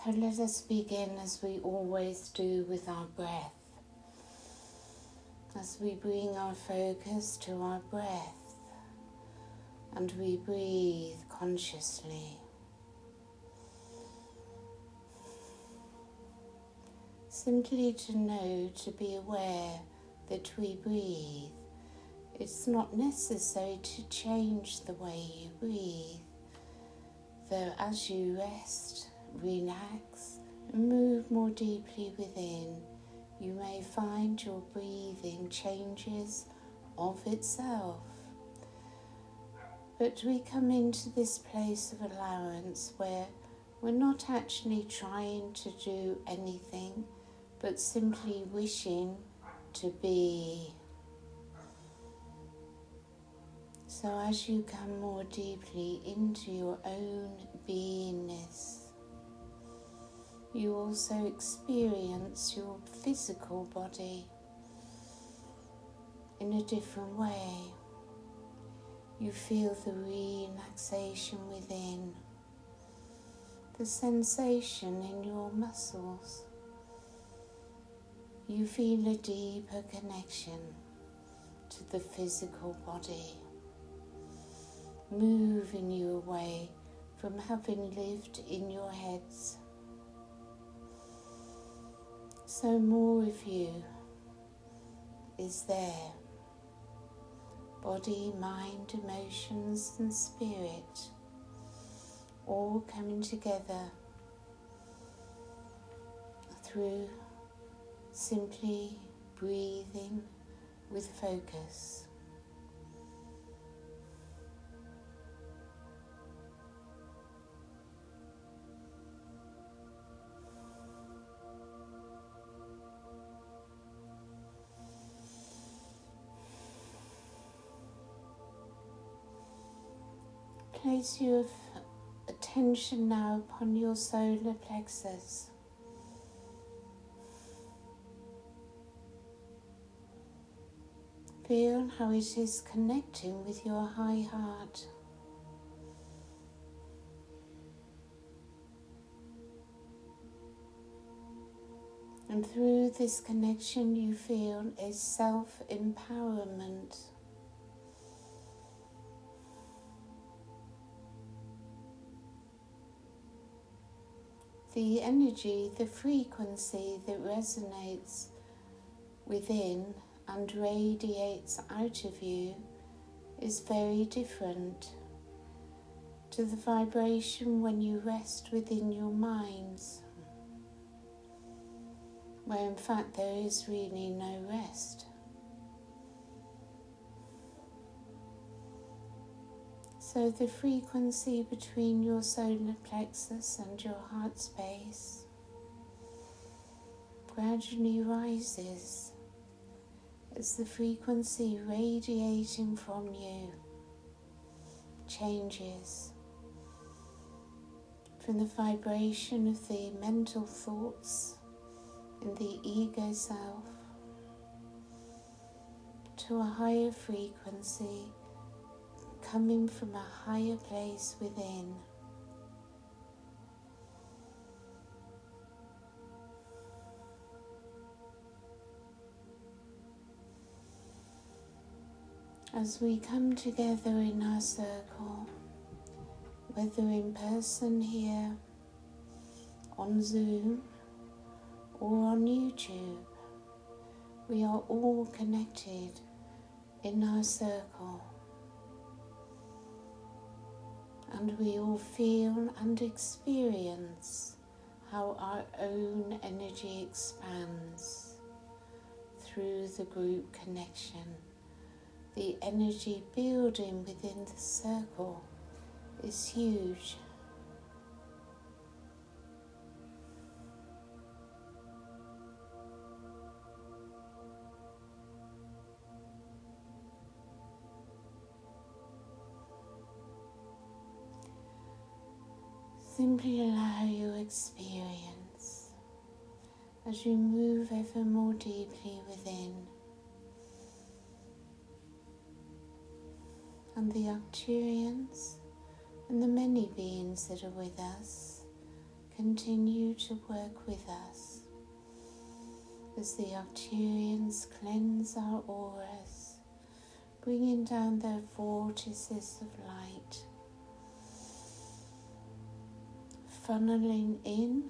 So let us begin as we always do with our breath. As we bring our focus to our breath and we breathe consciously. Simply to know, to be aware that we breathe. It's not necessary to change the way you breathe, though as you rest, relax, and move more deeply within, you may find your breathing changes of itself. But we come into this place of allowance where we're not actually trying to do anything, but simply wishing to be. So as you come more deeply into your own beingness, you also experience your physical body in a different way. You feel the relaxation within, the sensation in your muscles. You feel a deeper connection to the physical body, moving you away from having lived in your heads. So more of you is there. Body, mind, emotions and spirit all coming together through simply breathing with focus. Place your attention now upon your solar plexus. Feel how it is connecting with your high heart. And through this connection you feel a self-empowerment. The energy, the frequency that resonates within and radiates out of you is very different to the vibration when you rest within your minds, where in fact there is really no rest. So the frequency between your solar plexus and your heart space gradually rises as the frequency radiating from you changes from the vibration of the mental thoughts in the ego self to a higher frequency coming from a higher place within. As we come together in our circle, whether in person here, on Zoom, or on YouTube, we are all connected in our circle. And we all feel and experience how our own energy expands through the group connection. The energy building within the circle is huge. Simply allow your experience as you move ever more deeply within. And the Arcturians and the many beings that are with us continue to work with us as the Arcturians cleanse our auras, bringing down their vortices of light, funneling in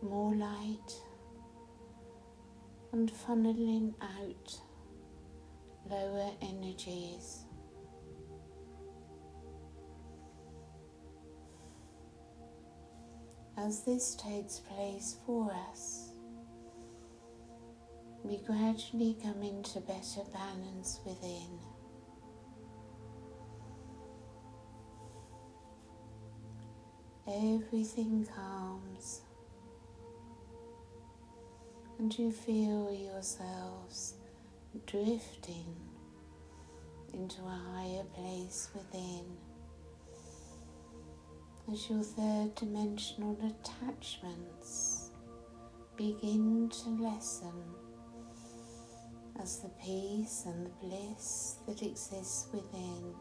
more light and funneling out lower energies. As this takes place for us, we gradually come into better balance within. Everything calms, and you feel yourselves drifting into a higher place within, as your third dimensional attachments begin to lessen, as the peace and the bliss that exists within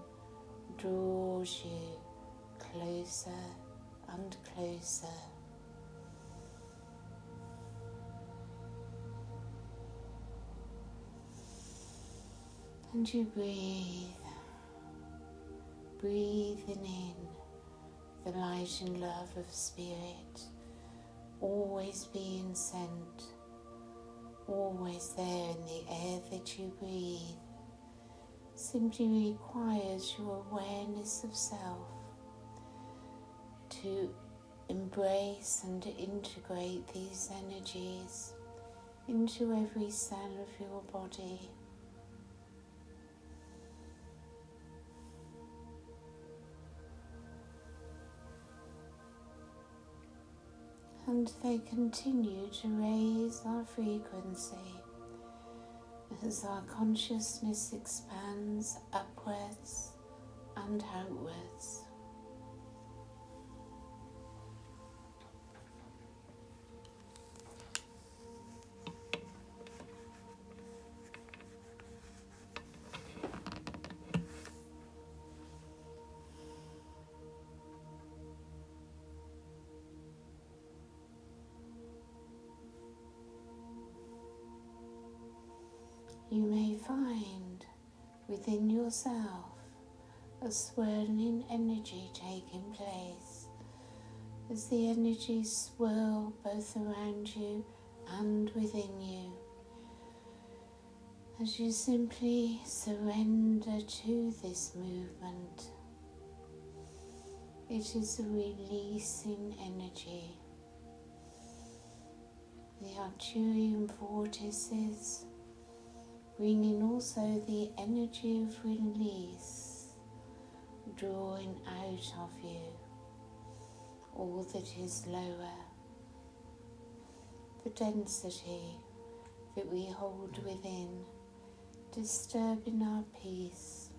draws you closer and closer. And you breathing in the light and love of Spirit, always being sent, always there in the air that you breathe, simply requires your awareness of self to embrace and to integrate these energies into every cell of your body. And they continue to raise our frequency as our consciousness expands upwards and outwards. You may find within yourself a swirling energy taking place as the energies swirl both around you and within you, as you simply surrender to this movement. It is a releasing energy. The Arcturian vortices bringing also the energy of release, drawing out of you all that is lower, the density that we hold within, disturbing our peace.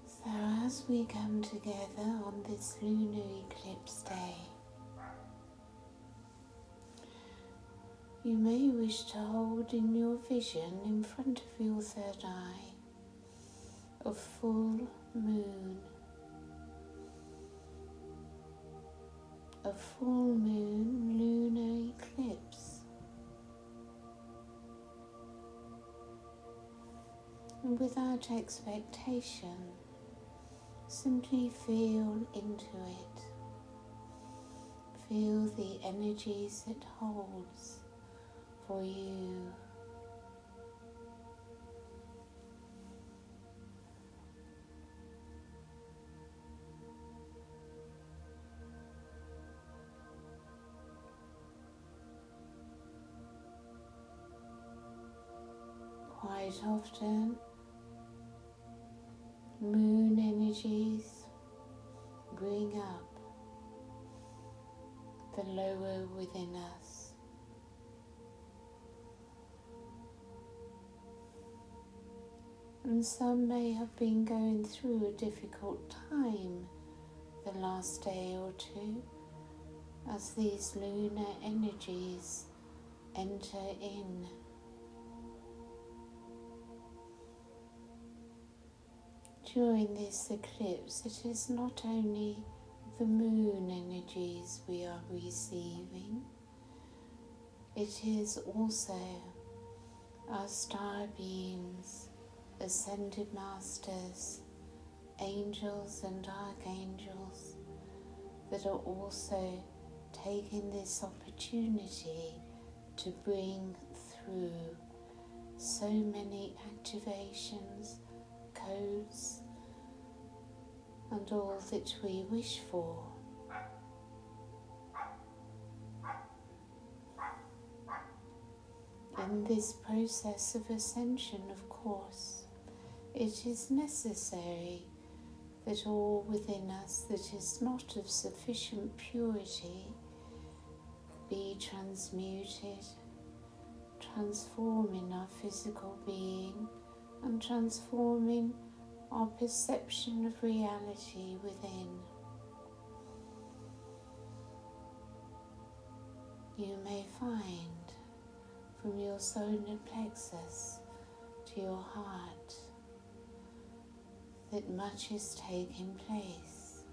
So as we come together on this lunar eclipse day, you may wish to hold in your vision in front of your third eye a full moon. A full moon lunar eclipse. And without expectation, simply feel into it. Feel the energies it holds for you. Quite often, moon energies bring up the lower within us. And some may have been going through a difficult time the last day or two as these lunar energies enter in. During this eclipse, it is not only the moon energies we are receiving, it is also our star beings, ascended masters, angels and archangels that are also taking this opportunity to bring through so many activations, codes, and all that we wish for. In this process of ascension, of course, it is necessary that all within us that is not of sufficient purity be transmuted, transforming our physical being and transforming our perception of reality within. You may find from your solar plexus to your heart that much is taking place.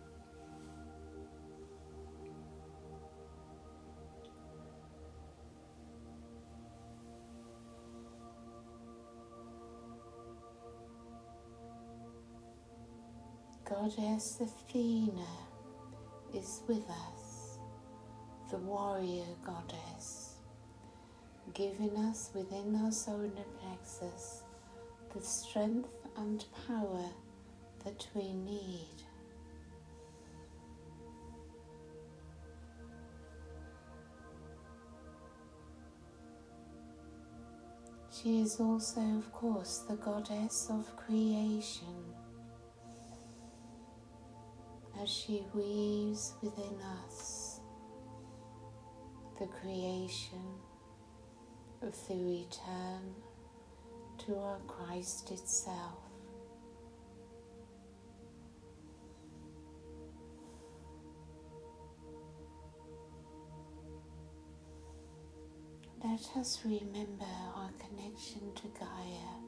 Goddess Athena is with us, the warrior goddess, giving us within our solar plexus the strength and power that we need. She is also, of course, the goddess of creation, as she weaves within us the creation of the return to our Christ itself. Let us remember our connection to Gaia.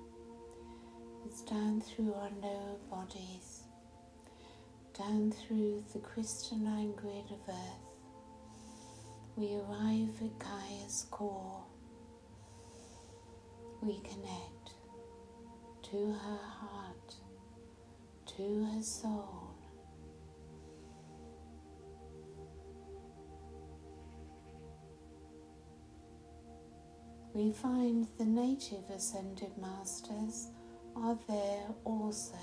It's down through our lower bodies, down through the crystalline grid of Earth. We arrive at Gaia's core. We connect to her heart, to her soul. We find the native ascended masters are there also.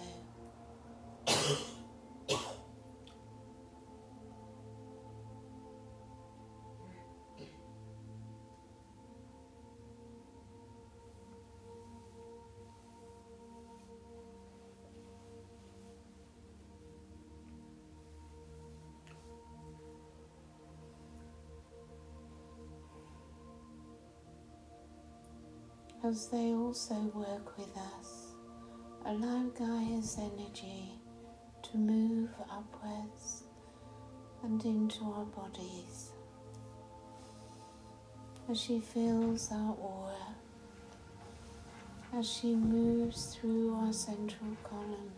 As they also work with us, allow Gaia's energy to move upwards and into our bodies as she fills our aura, as she moves through our central column.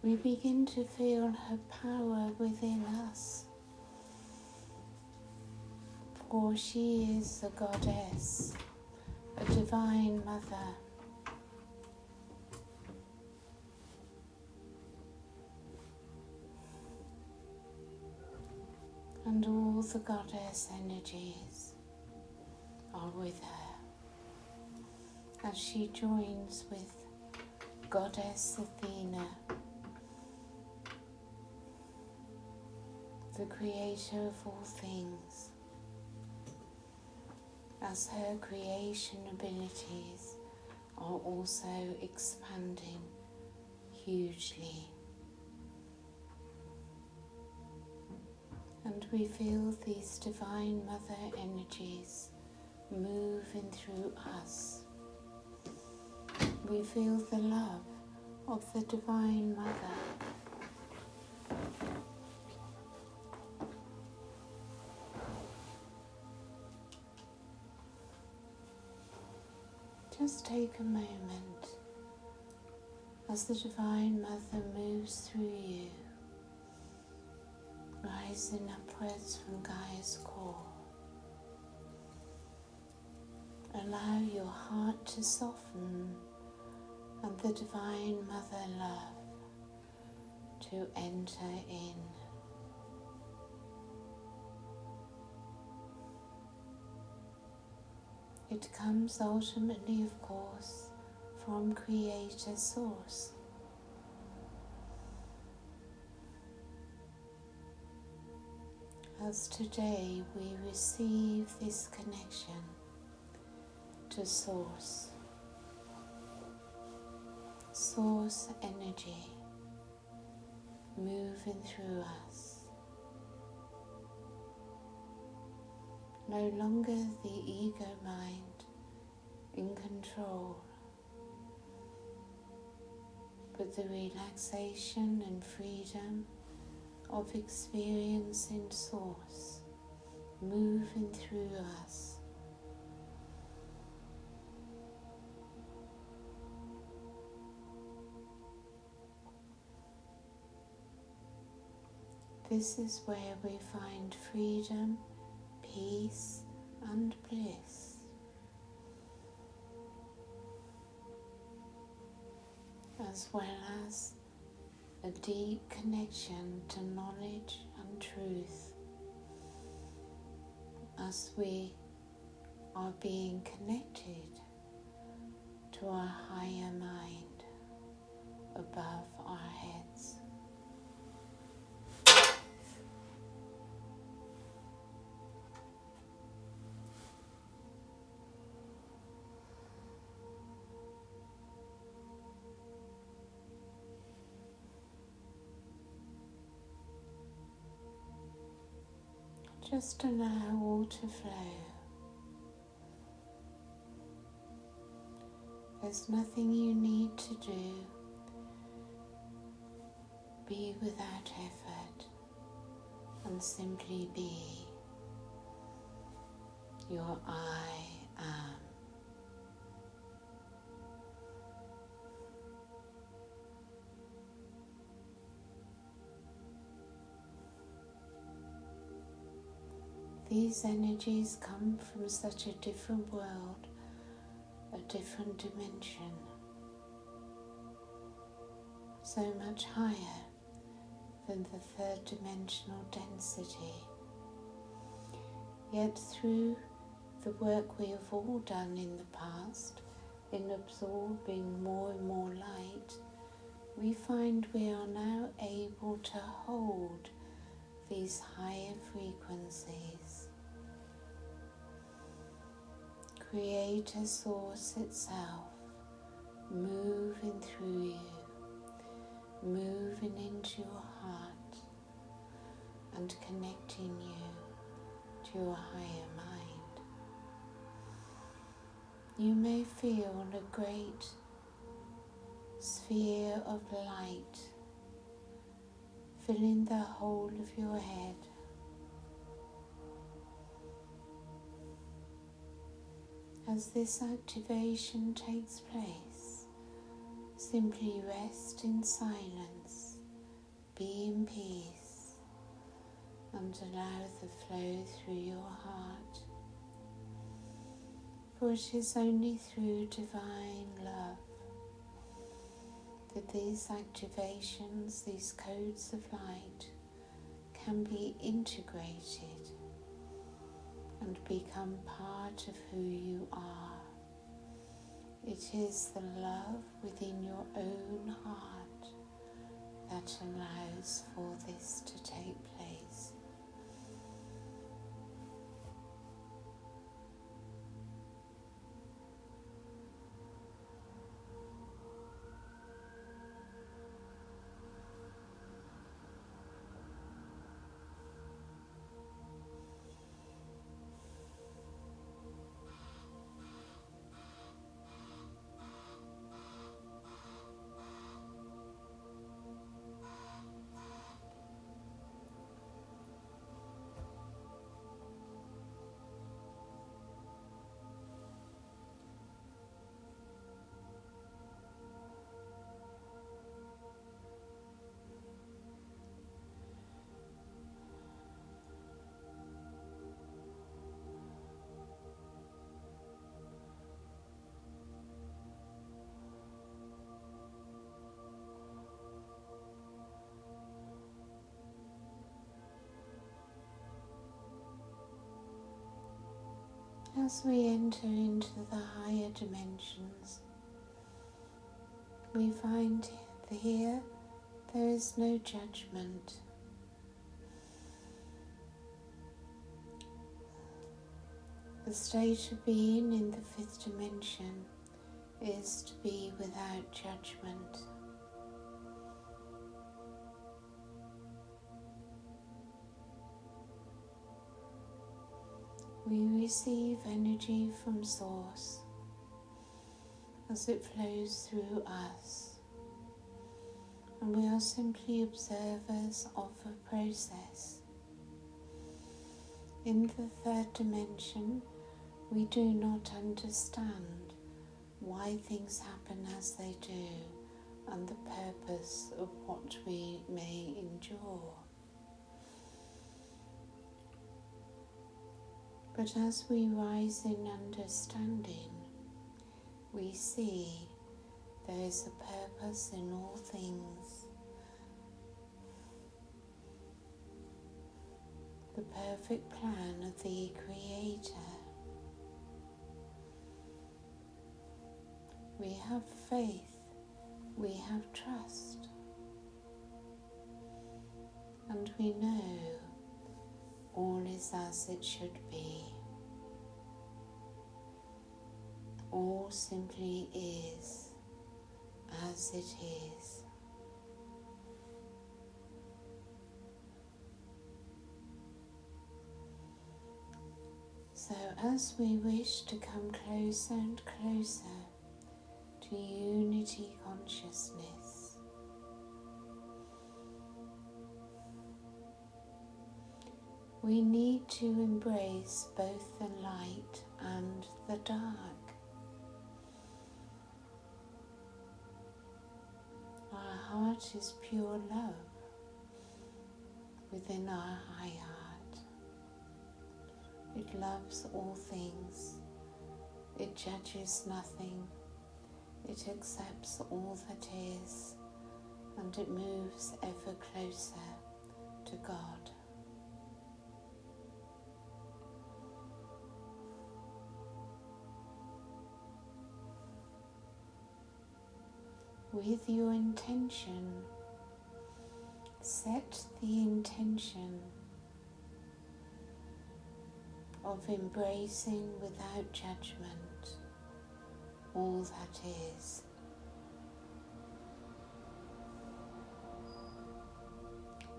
we begin to feel her power within us, for she is a goddess, a divine mother. And all the goddess energies are with her as she joins with Goddess Athena, the creator of all things, as her creation abilities are also expanding hugely. And we feel these divine mother energies moving through us. We feel the love of the divine mother. Just take a moment as the divine mother moves through you, rising upwards from Gaia's core. Allow your heart to soften and the divine mother love to enter in. It comes ultimately, of course, from Creator Source. As today we receive this connection to Source, Source energy moving through us. No longer the ego mind in control, but the relaxation and freedom of experiencing Source moving through us. This is where we find freedom, peace, and bliss. As well as a deep connection to knowledge and truth, as we are being connected to our higher mind above our heads. Just allow all to flow. There's nothing you need to do. Be without effort and simply be. Your I am. These energies come from such a different world, a different dimension, so much higher than the third dimensional density. Yet through the work we have all done in the past, in absorbing more and more light, we find we are now able to hold these higher frequencies. Creator Source itself moving through you, moving into your heart and connecting you to your higher mind. You may feel a great sphere of light filling the whole of your head. As this activation takes place, simply rest in silence be in peace and allow the flow through your heart. For it is only through divine love that these activations, these codes of light, can be integrated and become part of who you are. It is the love within your own heart that allows for this to take place. As we enter into the higher dimensions, we find here there is no judgment. The state of being in the fifth dimension is to be without judgment. We receive energy from Source as it flows through us, and we are simply observers of a process. In the third dimension, we do not understand why things happen as they do and the purpose of what we may endure. But as we rise in understanding, we see there is a purpose in all things. The perfect plan of the Creator. We have faith, we have trust, and we know all is as it should be. All simply is as it is. So as we wish to come closer and closer to unity consciousness, we need to embrace both the light and the dark. Our heart is pure love within our high heart. It loves all things. It judges nothing. It accepts all that is, and it moves ever closer to God. With your intention, set the intention of embracing without judgment all that is.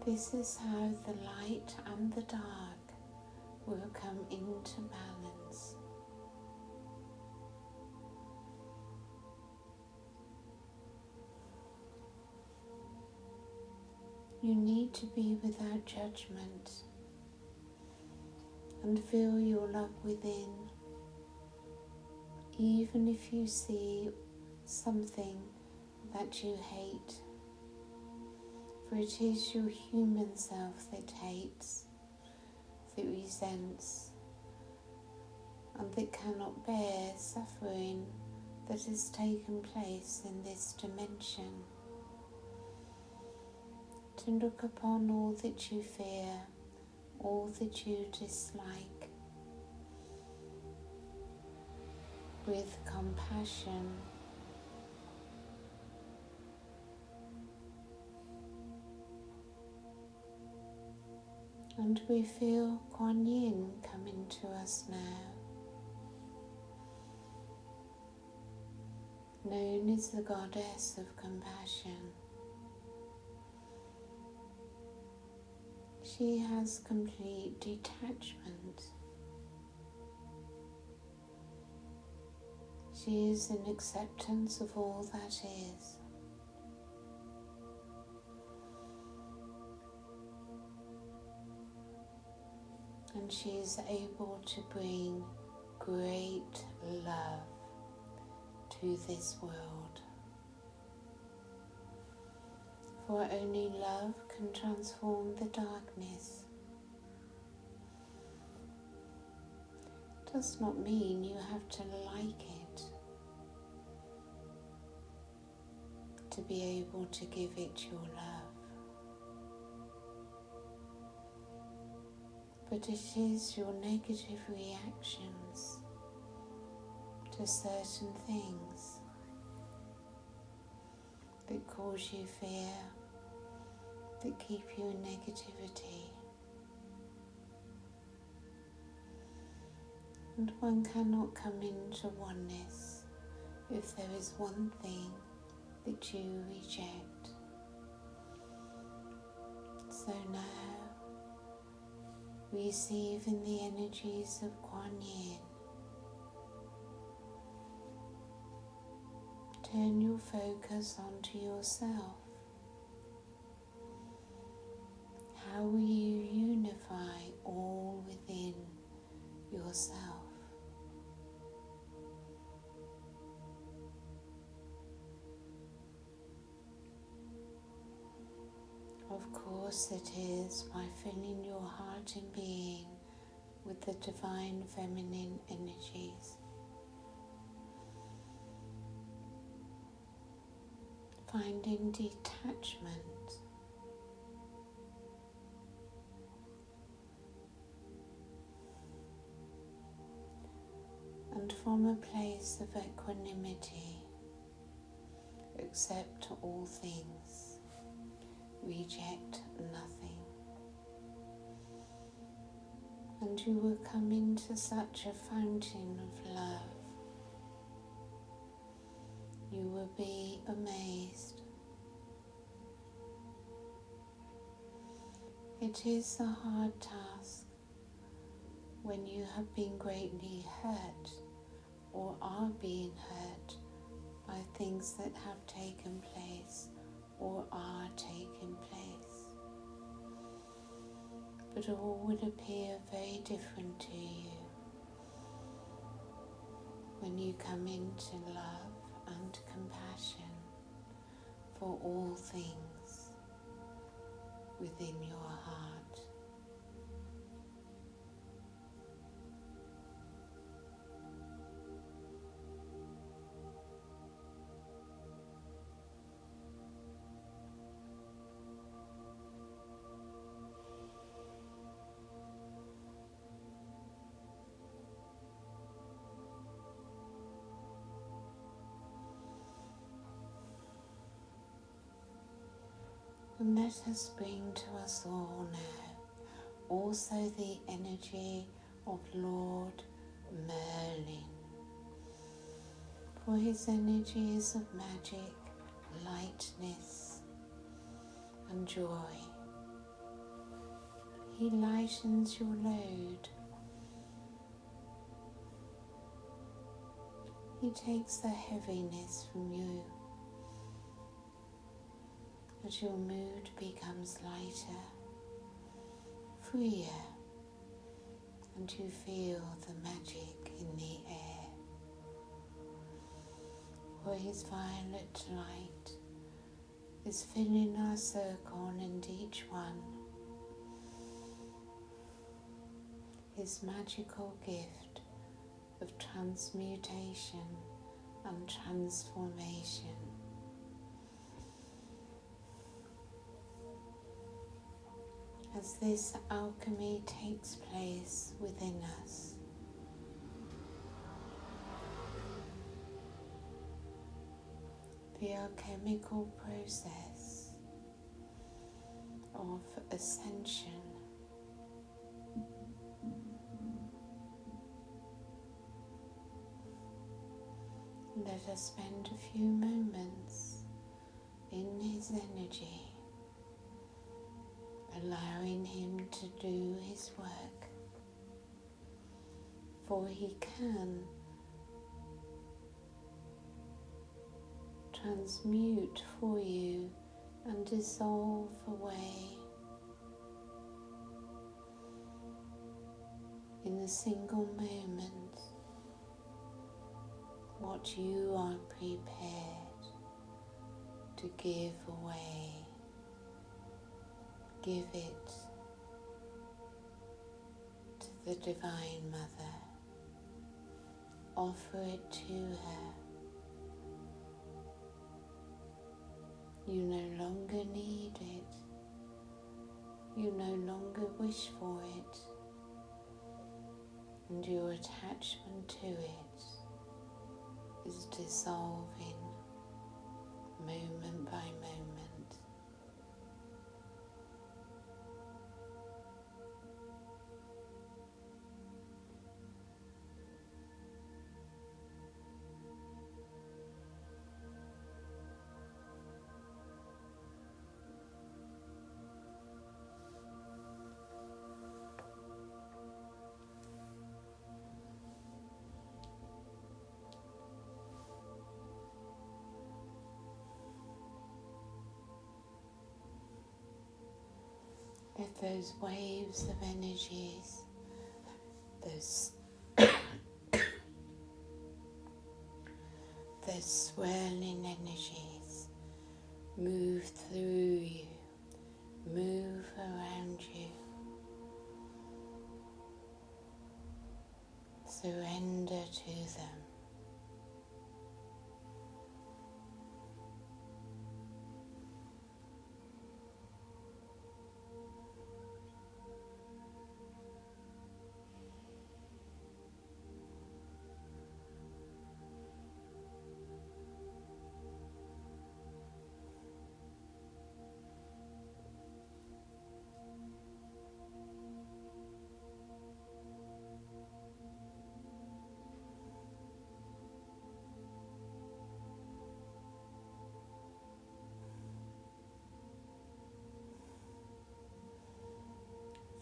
This is how the light and the dark will come into balance. You need to be without judgment and feel your love within, even if you see something that you hate. For it is your human self that hates, that resents, and that cannot bear suffering that has taken place in this dimension. To look upon all that you fear, all that you dislike, with compassion. And we feel Kuan Yin coming to us now, known as the Goddess of Compassion. She has complete detachment. She is an acceptance of all that is. And she is able to bring great love to this world. For only love can transform the darkness. It does not mean you have to like it to be able to give it your love. But it is your negative reactions to certain things that cause you fear, that keep you in negativity. And one cannot come into oneness if there is one thing that you reject. So now, receive in the energies of Kuan Yin. Turn your focus onto yourself. How will you unify all within yourself? Of course it is by filling your heart and being with the divine feminine energies. Finding detachment and from a place of equanimity, accept all things, reject nothing, and you will come into such a fountain of love. You will be amazed. It is a hard task when you have been greatly hurt or are being hurt by things that have taken place or are taking place. But all would appear very different to you when you come into love and compassion for all things within your heart. And let us bring to us all now also the energy of Lord Merlin. For his energy is of magic, lightness and joy. He lightens your load. He takes the heaviness from you as your mood becomes lighter, freer, and you feel the magic in the air. For his violet light is filling our circle, and each one his magical gift of transmutation and transformation. As this alchemy takes place within us, the alchemical process of ascension let us spend a few moments in his energy, allowing him to do his work, for he can transmute for you and dissolve away in a single moment what you are prepared to give away. Give it to the Divine Mother. Offer it to her. You no longer need it. You no longer wish for it. And your attachment to it is dissolving moment by moment. Let those waves of energies, those swirling energies move through you, move around you. Surrender to them.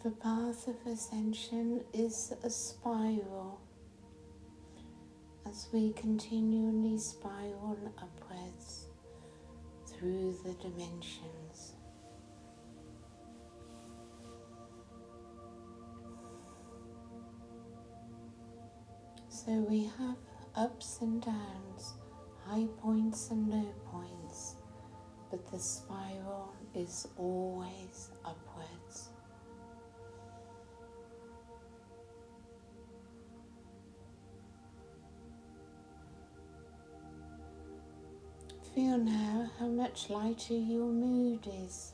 The path of ascension is a spiral. As we continually spiral upwards through the dimensions. So we have ups and downs, high points and low points, but the spiral is always upwards. Feel now how much lighter your mood is,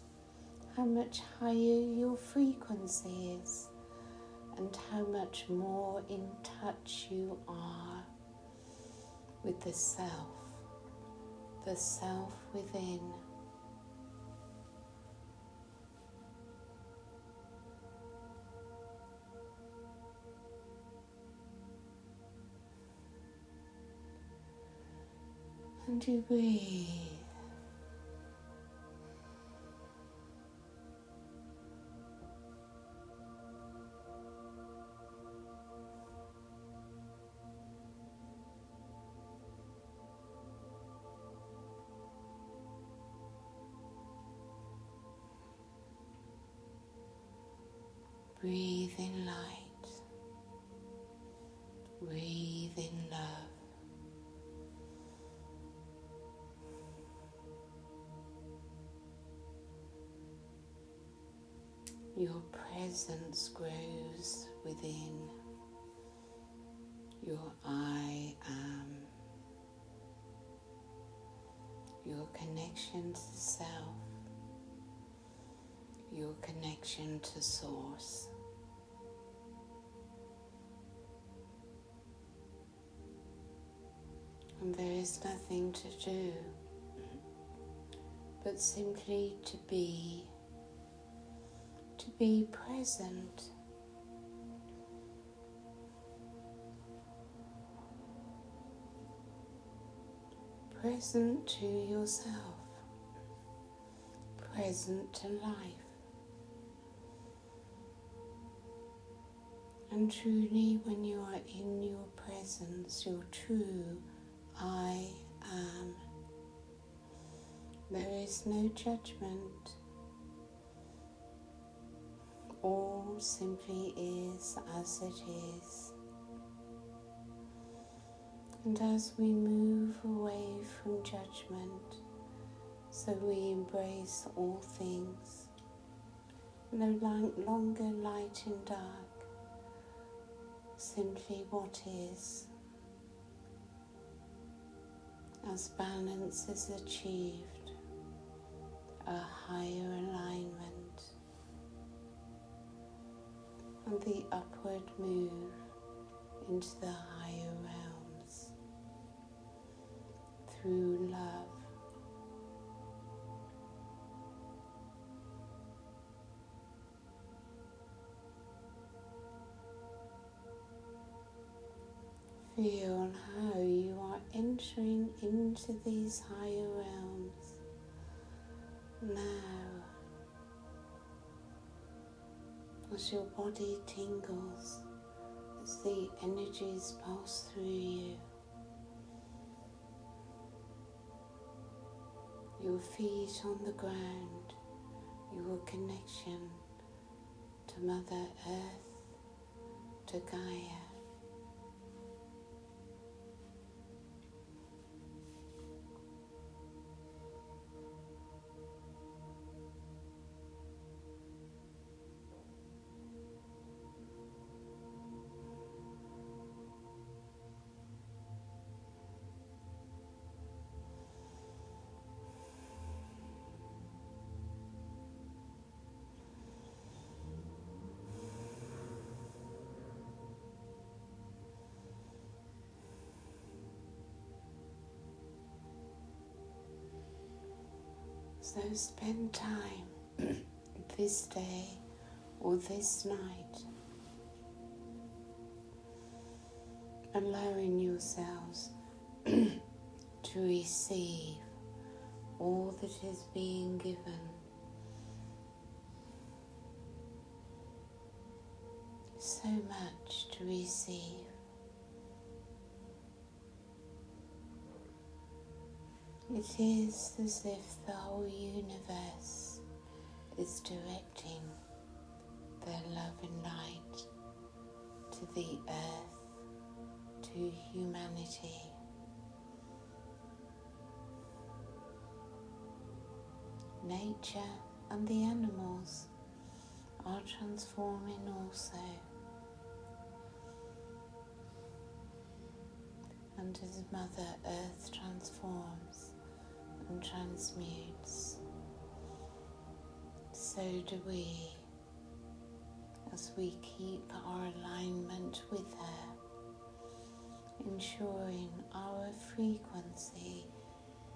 how much higher your frequency is, and how much more in touch you are with the self within. And you breathe. Breathe in light. Breathe in love. Your presence grows within. Your I am. Your connection to self. Your connection to Source. And there is nothing to do but simply to be present. Present to yourself, present to life. And truly, when you are in your presence, your true I am, there is no judgment. All simply is as it is. And as we move away from judgment, so we embrace all things, no longer light and dark, simply what is. As balance is achieved, a higher alignment, and the upward move into the higher realms through love. Feel how you are entering into these higher realms now, as your body tingles, as the energies pulse through you. Your feet on the ground, your connection to Mother Earth, to Gaia. So spend time this day or this night allowing yourselves to receive all that is being given. So much to receive. It is as if the whole universe is directing their love and light to the earth, to humanity. Nature and the animals are transforming also. And as Mother Earth transforms and transmutes, so do we, as we keep our alignment with her, ensuring our frequency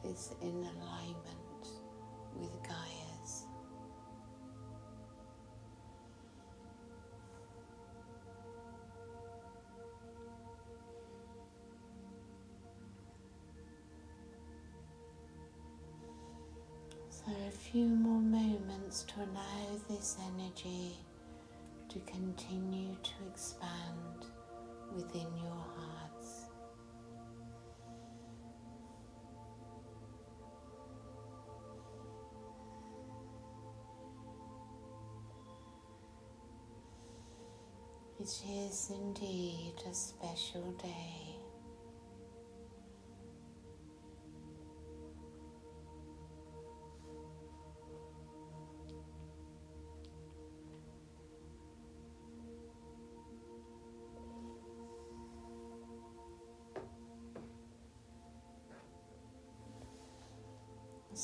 is in alignment with Gaia's. So a few more moments to allow this energy to continue to expand within your hearts. It is indeed a special day.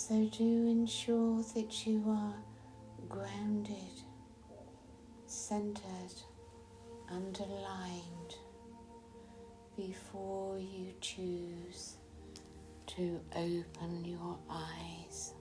So do ensure that you are grounded, centered, and aligned before you choose to open your eyes.